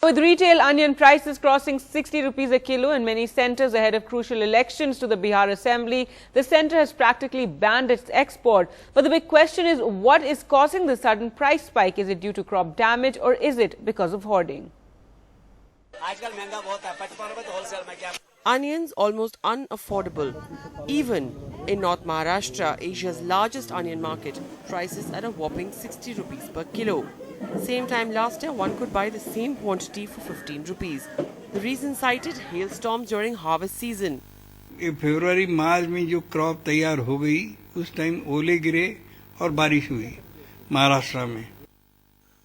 With retail onion prices crossing 60 rupees a kilo in many centres ahead of crucial elections to the Bihar Assembly, the centre has practically banned its export. But the big question is, what is causing the sudden price spike? Is it due to crop damage or is it because of hoarding? Onions almost unaffordable. Even in North Maharashtra, Asia's largest onion market, prices at a whopping 60 rupees per kilo. Same time last year, one could buy the same quantity for 15 rupees. The reason cited, hailstorms during harvest season. फरवरी मार्च में जो crop तैयार हो गई उस time ओले गिरे और बारिश हुई महाराष्ट्र में.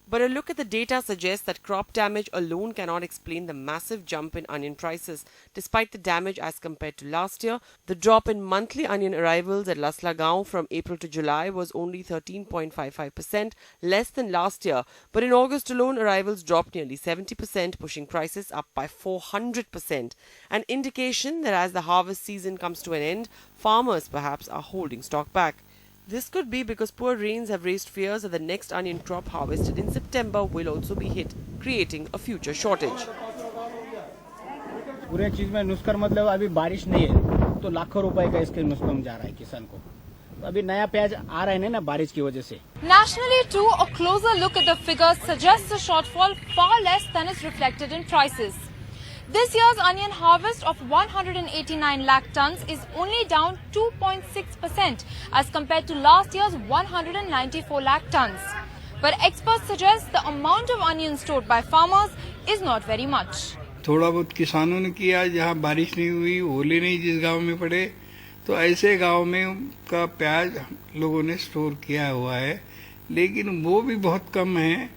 But a look at the data suggests that crop damage alone cannot explain the massive jump in onion prices. Despite the damage as compared to last year, the drop in monthly onion arrivals at Laslagaon from April to July was only 13.55%, less than last year. But in August alone, arrivals dropped nearly 70%, pushing prices up by 400%. An indication that as the harvest season comes to an end, farmers perhaps are holding stock back. This could be because poor rains have raised fears that the next onion crop harvested in September will also be hit, creating a future shortage. पूरे चीज में नुस्खा मतलब अभी बारिश नहीं है तो लाखों रुपए का इसके नुस्खा में जा रहा है किसान को. अभी नया प्याज आ रहा है ना बारिश की वजह से. Nationally too, a closer look at the figures suggests the shortfall far less than is reflected in prices. This year's onion harvest of 189 lakh tons is only down 2.6% as compared to last year's 194 lakh tons. But experts suggest the amount of onions stored by farmers is not very much. थोड़ा बहुत किसानों ने किया जहाँ बारिश नहीं हुई, ओले नहीं जिस गांव में पड़े, तो ऐसे गांव में का प्याज लोगों ने स्टोर किया हुआ है, लेकिन वो भी बहुत कम है.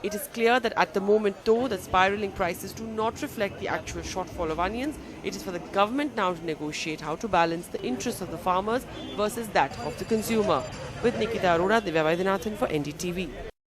It is clear that at the moment, though, the spiraling prices do not reflect the actual shortfall of onions. It is for the government now to negotiate how to balance the interests of the farmers versus that of the consumer. With Nikita Arora, Divya Vaidyanathan for NDTV.